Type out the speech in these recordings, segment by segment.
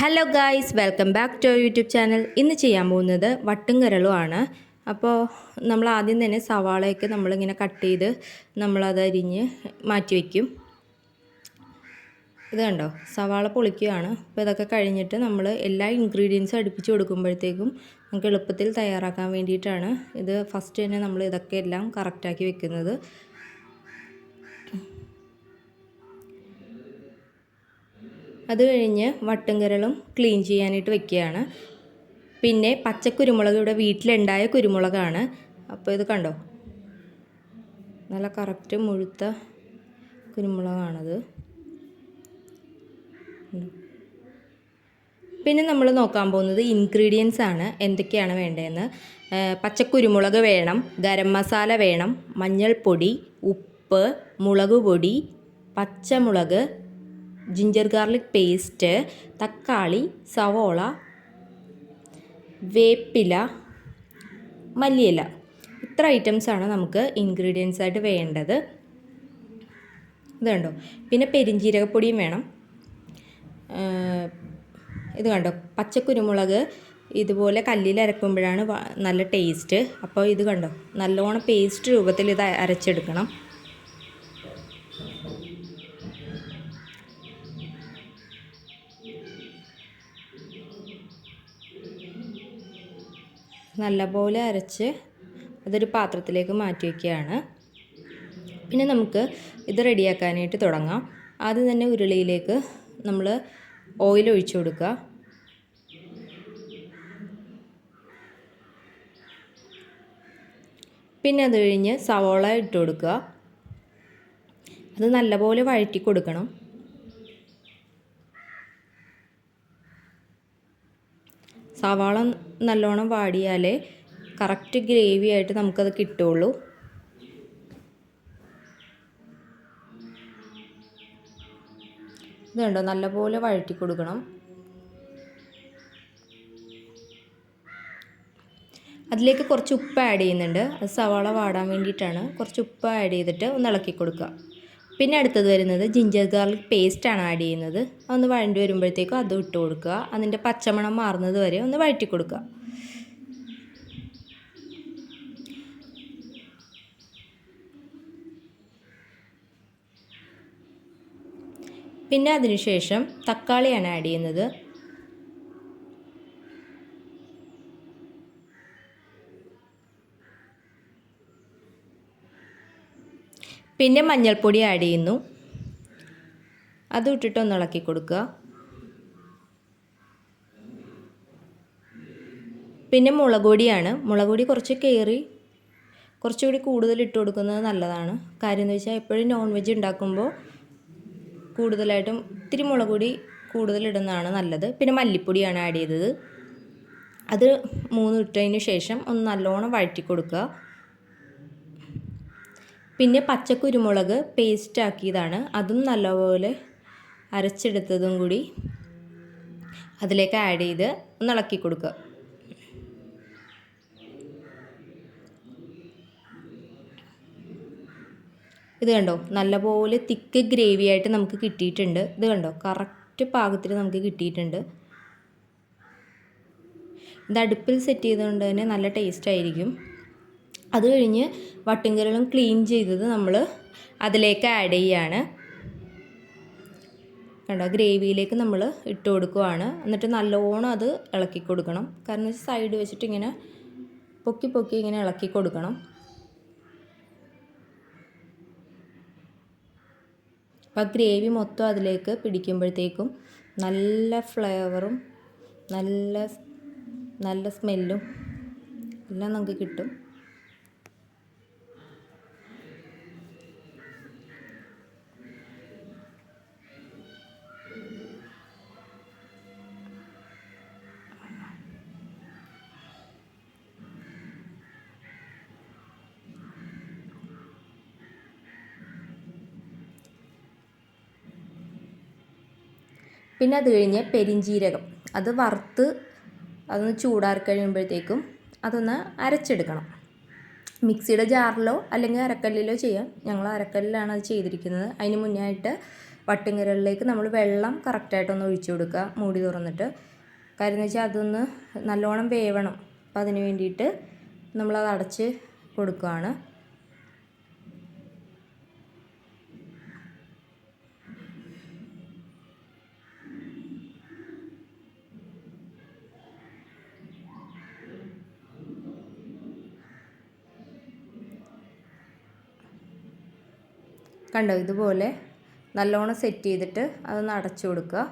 Hello guys, welcome back to YouTube channel. ഇന്ന് ചെയ്യാൻ പോകുന്നത് വട്ടും കരളുമാണ്. അപ്പോൾ നമ്മൾ ആദ്യം തന്നെ സവാളയൊക്കെ നമ്മളിങ്ങനെ കട്ട് ചെയ്ത് നമ്മളത് അരിഞ്ഞ് മാറ്റി വയ്ക്കും. ഇത് കണ്ടോ, സവാള പൊളിക്കുകയാണ്. അപ്പോൾ ഇതൊക്കെ കഴിഞ്ഞിട്ട് നമ്മൾ എല്ലാ ഇൻഗ്രീഡിയൻസും അടുപ്പിച്ച് കൊടുക്കുമ്പോഴത്തേക്കും നമുക്ക് എളുപ്പത്തിൽ തയ്യാറാക്കാൻ വേണ്ടിയിട്ടാണ് ഇത് ഫസ്റ്റ് തന്നെ നമ്മൾ ഇതൊക്കെ എല്ലാം കറക്റ്റാക്കി വെക്കുന്നത്. അത് കഴിഞ്ഞ് വട്ടും കരളും ക്ലീൻ ചെയ്യാനായിട്ട് വെക്കുകയാണ്. പിന്നെ പച്ചക്കുരുമുളക് ഇവിടെ വീട്ടിലുണ്ടായ കുരുമുളകാണ്. അപ്പോൾ ഇത് കണ്ടോ, നല്ല കറക്റ്റ് മുഴുത്ത കുരുമുളകാണത്. പിന്നെ നമ്മൾ നോക്കാൻ പോകുന്നത് ഇൻഗ്രീഡിയൻസ് ആണ്, എന്തൊക്കെയാണ് വേണ്ടതെന്ന്. പച്ചക്കുരുമുളക് വേണം, ഗരം മസാല വേണം, മഞ്ഞൾപ്പൊടി, ഉപ്പ്, മുളക് പൊടി, പച്ചമുളക്, ജിഞ്ചർ ഗാർലിക് പേസ്റ്റ്, തക്കാളി, സവോള, വേപ്പില, മല്ലിയില. ഇത്ര ഐറ്റംസാണ് നമുക്ക് ഇൻഗ്രീഡിയൻസ് ആയിട്ട് വേണ്ടത്. ഇത് കണ്ടോ, പിന്നെ പെരിഞ്ജീരകപ്പൊടിയും വേണം. ഇത് കണ്ടോ, പച്ചക്കുരുമുളക് ഇതുപോലെ കല്ലിൽ അരക്കുമ്പോഴാണ് നല്ല ടേസ്റ്റ്. അപ്പോൾ ഇത് കണ്ടോ, നല്ലോണം പേസ്റ്റ് രൂപത്തിൽ ഇത് അരച്ചെടുക്കണം. നല്ലപോലെ അരച്ച് അതൊരു പാത്രത്തിലേക്ക് മാറ്റി വയ്ക്കുകയാണ്. പിന്നെ നമുക്ക് ഇത് റെഡിയാക്കാനായിട്ട് തുടങ്ങാം. ആദ്യം തന്നെ ഉരുളിയിലേക്ക് നമ്മൾ ഓയിൽ ഒഴിച്ചു കൊടുക്കുക. പിന്നെ അത് കഴിഞ്ഞ് സവോള ഇട്ട് കൊടുക്കുക. അത് നല്ലപോലെ വഴറ്റി കൊടുക്കണം. സവാള നല്ലോണം വാടിയാലേ കറക്റ്റ് ഗ്രേവി ആയിട്ട് നമുക്കത് കിട്ടുള്ളൂ. ഇതുണ്ടോ, നല്ലപോലെ വഴറ്റി കൊടുക്കണം. അതിലേക്ക് കുറച്ച് ഉപ്പ് ആഡ് ചെയ്യുന്നുണ്ട്. അത് സവാള വാടാൻ വേണ്ടിയിട്ടാണ്. കുറച്ച് ഉപ്പ് ആഡ് ചെയ്തിട്ട് ഒന്ന് ഇളക്കി കൊടുക്കുക. പിന്നെ അടുത്തത് വരുന്നത് ജിഞ്ചർ ഗാർലിക് പേസ്റ്റാണ് ആഡ് ചെയ്യുന്നത്. അതൊന്ന് വഴണ്ടി വരുമ്പോഴത്തേക്കും അതും ഇട്ട് കൊടുക്കുക. അതിൻ്റെ പച്ചമണം മാറുന്നത് വരെ ഒന്ന് വഴറ്റി കൊടുക്കുക. പിന്നെ അതിനുശേഷം തക്കാളിയാണ് ആഡ് ചെയ്യുന്നത്. പിന്നെ മഞ്ഞൾപ്പൊടി ആഡ് ചെയ്യുന്നു. അതും ഇട്ടിട്ട് ഒന്ന് ഇളക്കി കൊടുക്കുക. പിന്നെ മുളക് പൊടിയാണ്. മുളക് പൊടി കുറച്ചുകൂടി കൂടുതൽ ഇട്ട് കൊടുക്കുന്നത് നല്ലതാണ്. കാര്യം എന്ന് വെച്ചാൽ എപ്പോഴും നോൺ വെജ് ഉണ്ടാക്കുമ്പോൾ കൂടുതലായിട്ടും ഇത്തിരി മുളക് പൊടി കൂടുതലിടുന്നതാണ് നല്ലത്. പിന്നെ മല്ലിപ്പൊടിയാണ് ആഡ് ചെയ്തത്. അത് 3 ഇട്ടതിന് ശേഷം ഒന്ന് നല്ലോണം വഴറ്റി കൊടുക്കുക. പിന്നെ പച്ചക്കുരുമുളക് പേസ്റ്റ് ആക്കിയതാണ്, അതും നല്ലപോലെ അരച്ചെടുത്തതും കൂടി അതിലേക്ക് ആഡ് ചെയ്ത് ഒന്ന് ഇളക്കി കൊടുക്കുക. ഇത് കണ്ടോ, നല്ലപോലെ തിക്ക് ഗ്രേവി ആയിട്ട് നമുക്ക് കിട്ടിയിട്ടുണ്ട്. ഇത് കണ്ടോ, കറക്റ്റ് പാകത്തിൽ നമുക്ക് കിട്ടിയിട്ടുണ്ട്. ഇത് അടുപ്പിൽ സെറ്റ് ചെയ്തുകൊണ്ട് തന്നെ നല്ല ടേസ്റ്റ് ആയിരിക്കും. അത് കഴിഞ്ഞ് വട്ടും കരളും ക്ലീൻ ചെയ്തത് നമ്മൾ അതിലേക്ക് ആഡ് ചെയ്യാണ്. കണ്ടോ, ഗ്രേവിയിലേക്ക് നമ്മൾ ഇട്ട് കൊടുക്കുവാണ്. എന്നിട്ട് നല്ലോണം അത് ഇളക്കി കൊടുക്കണം. കാരണം സൈഡ് വെച്ചിട്ട് ഇങ്ങനെ പൊക്കി ഇങ്ങനെ ഇളക്കി കൊടുക്കണം. അപ്പോൾ ഗ്രേവി മൊത്തം അതിലേക്ക് പിടിക്കുമ്പോഴത്തേക്കും നല്ല ഫ്ലേവറും നല്ല സ്മെല്ലും എല്ലാം നമുക്ക് കിട്ടും. പിന്നെ അത് കഴിഞ്ഞ് പെരിഞ്ജീരകം അത് വറുത്ത് അതൊന്ന് ചൂടാറി കഴിയുമ്പോഴത്തേക്കും അതൊന്ന് അരച്ചെടുക്കണം. മിക്സിയുടെ ജാറിലോ അല്ലെങ്കിൽ അരക്കല്ലിലോ ചെയ്യാം. ഞങ്ങൾ അരക്കല്ലിലാണ് അത് ചെയ്തിരിക്കുന്നത്. അതിന് മുന്നായിട്ട് വട്ടുങ്കരളിലേക്ക് നമ്മൾ വെള്ളം കറക്റ്റായിട്ടൊന്ന് ഒഴിച്ചു കൊടുക്കുക, മൂടി തുറന്നിട്ട്. കാര്യം എന്ന് വെച്ചാൽ അതൊന്ന് നല്ലോണം വേവണം. അപ്പം അതിന് വേണ്ടിയിട്ട് നമ്മളത് അടച്ച് കൊടുക്കുകയാണ്. കണ്ടോ, ഇതുപോലെ നല്ലോണം സെറ്റ് ചെയ്തിട്ട് അതൊന്ന് അടച്ചു കൊടുക്കുക.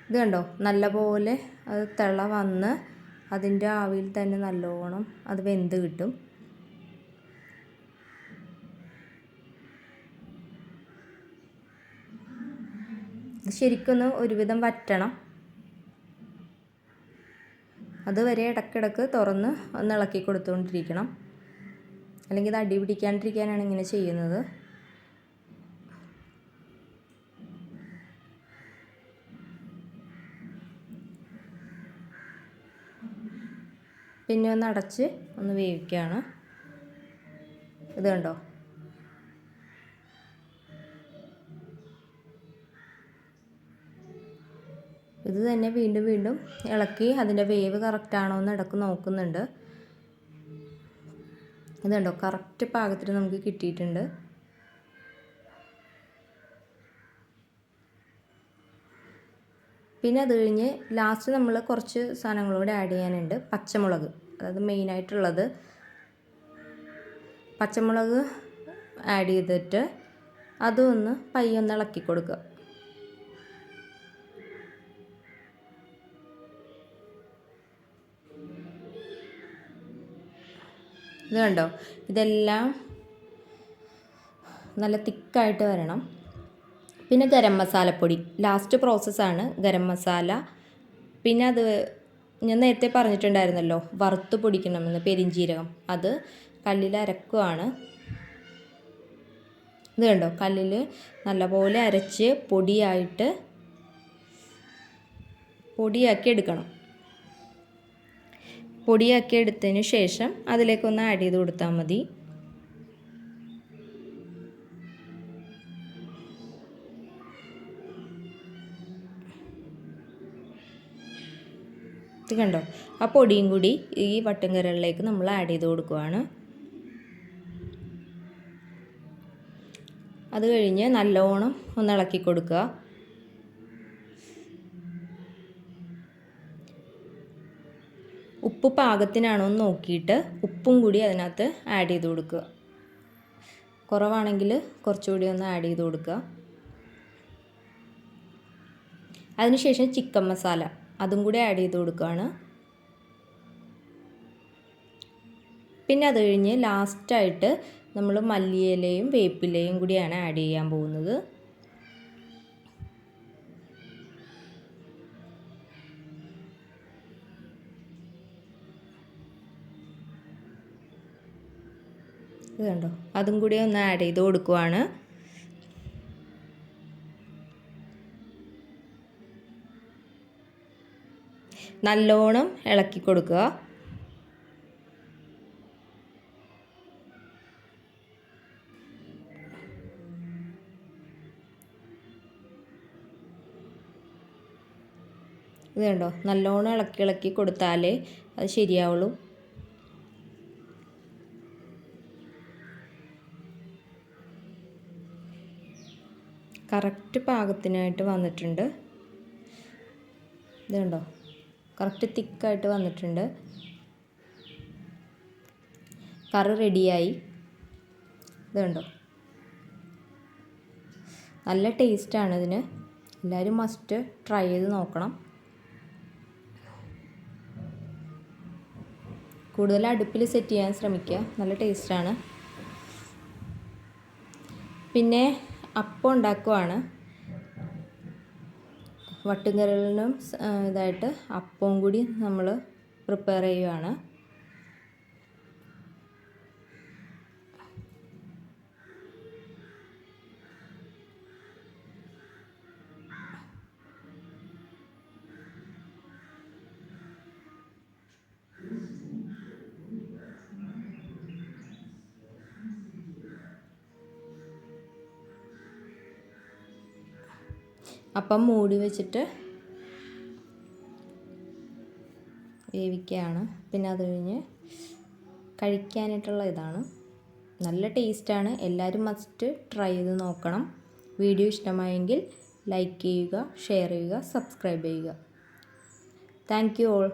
ഇത് കണ്ടോ, നല്ലപോലെ അത് തിള വന്ന് അതിൻ്റെ ആവിയിൽ തന്നെ നല്ലോണം അത് വെന്ത് കിട്ടും. ഇത് ശരിക്കൊന്ന് ഒരുവിധം വറ്റണം. അതുവരെ ഇടയ്ക്കിടയ്ക്ക് തുറന്ന് ഒന്ന് ഇളക്കി കൊടുത്തുകൊണ്ടിരിക്കണം, അല്ലെങ്കിൽ ഇത് അടി പിടിക്കാണ്ടിരിക്കാനാണ് ഇങ്ങനെ ചെയ്യുന്നത്. പിന്നെ ഒന്ന് അടച്ച് ഒന്ന് വേവിക്കുകയാണ്. ഇത് കണ്ടോ, ഇത് തന്നെ വീണ്ടും വീണ്ടും ഇളക്കി അതിൻ്റെ വേവ് കറക്റ്റാണോ എന്ന് ഇടയ്ക്ക് നോക്കുന്നുണ്ട്. ഇത് കണ്ടോ, കറക്റ്റ് പാകത്തിന് നമുക്ക് കിട്ടിയിട്ടുണ്ട്. പിന്നെ അത് കഴിഞ്ഞ് ലാസ്റ്റ് നമ്മൾ കുറച്ച് സാധനങ്ങളൂടെ ആഡ് ചെയ്യാനുണ്ട്. പച്ചമുളക്, അതായത് മെയിനായിട്ടുള്ളത് പച്ചമുളക് ആഡ് ചെയ്തിട്ട് അതൊന്ന് പയ്യൊന്ന് ഇളക്കി കൊടുക്കുക. ഇത് കണ്ടോ, ഇതെല്ലാം നല്ല തിക്കായിട്ട് വരണം. പിന്നെ ഗരം മസാലപ്പൊടി ലാസ്റ്റ് പ്രോസസ്സാണ്, ഗരം മസാല. പിന്നെ അത് ഞാൻ നേരത്തെ പറഞ്ഞിട്ടുണ്ടായിരുന്നല്ലോ വറുത്ത് പൊടിക്കണമെന്ന്, പെരിഞ്ജീരകം, അത് കല്ലിൽ അരക്കുകയാണ്. ഇത് കണ്ടോ, കല്ലിൽ നല്ലപോലെ അരച്ച് പൊടിയാക്കി എടുക്കണം. പൊടിയാക്കി എടുത്തതിന് ശേഷം അതിലേക്കൊന്ന് ആഡ് ചെയ്ത് കൊടുത്താൽ മതി. ഇത് കണ്ടോ, ആ പൊടിയും കൂടി ഈ വട്ടുങ്കരളിലേക്ക് നമ്മൾ ആഡ് ചെയ്ത് കൊടുക്കുകയാണ്. അത് കഴിഞ്ഞ് നല്ലോണം ഒന്ന് ഇളക്കി കൊടുക്കുക. ഉപ്പ് പാകത്തിനാണോ എന്ന് നോക്കിയിട്ട് ഉപ്പും കൂടി അതിനകത്ത് ആഡ് ചെയ്ത് കൊടുക്കുക. കുറവാണെങ്കിൽ കുറച്ചുകൂടി ഒന്ന് ആഡ് ചെയ്ത് കൊടുക്കുക. അതിനുശേഷം ചിക്കൻ മസാല അതും കൂടി ആഡ് ചെയ്ത് കൊടുക്കുകയാണ്. പിന്നെ അത് കഴിഞ്ഞ് ലാസ്റ്റായിട്ട് നമ്മൾ മല്ലിയിലയും വേപ്പിലയും കൂടിയാണ് ആഡ് ചെയ്യാൻ പോകുന്നത്. ഇത് കണ്ടോ, അതും കൂടി ഒന്ന് ആഡ് ചെയ്ത് കൊടുക്കുവാണ്. നല്ലോണം ഇളക്കി കൊടുക്കുക. ഇത് കണ്ടോ, നല്ലോണം ഇളക്കി കൊടുത്താലേ അത് ശരിയാവുള്ളൂ. കറക്റ്റ് പാകത്തിനായിട്ട് വന്നിട്ടുണ്ട്. ഇത് കണ്ടോ, കറക്റ്റ് തിക്കായിട്ട് വന്നിട്ടുണ്ട്. കറി റെഡിയായി. ഇത് കണ്ടോ, നല്ല ടേസ്റ്റാണ് ഇതിന്. എല്ലാവരും മസ്റ്റ് ട്രൈ ചെയ്ത് നോക്കണം. കൂടുതൽ അടുപ്പിൽ സെറ്റ് ചെയ്യാൻ ശ്രമിക്കുക, നല്ല ടേസ്റ്റാണ്. പിന്നെ അപ്പം ഉണ്ടാക്കുവാണ്. വട്ടുങ്കരളിനും ഇതായിട്ട് അപ്പവും കൂടി നമ്മൾ പ്രിപ്പയർ ചെയ്യുകയാണ്. അപ്പം മൂടി വെച്ചിട്ട് വേവിക്കുകയാണ്. പിന്നെ അത് കഴിഞ്ഞ് കഴിക്കാനായിട്ടുള്ള ഇതാണ്. നല്ല ടേസ്റ്റാണ്. എല്ലാവരും മസ്റ്റ് ട്രൈ ചെയ്ത് നോക്കണം. വീഡിയോ ഇഷ്ടമായെങ്കിൽ ലൈക്ക് ചെയ്യുക, ഷെയർ ചെയ്യുക, സബ്സ്ക്രൈബ് ചെയ്യുക. Thank you all.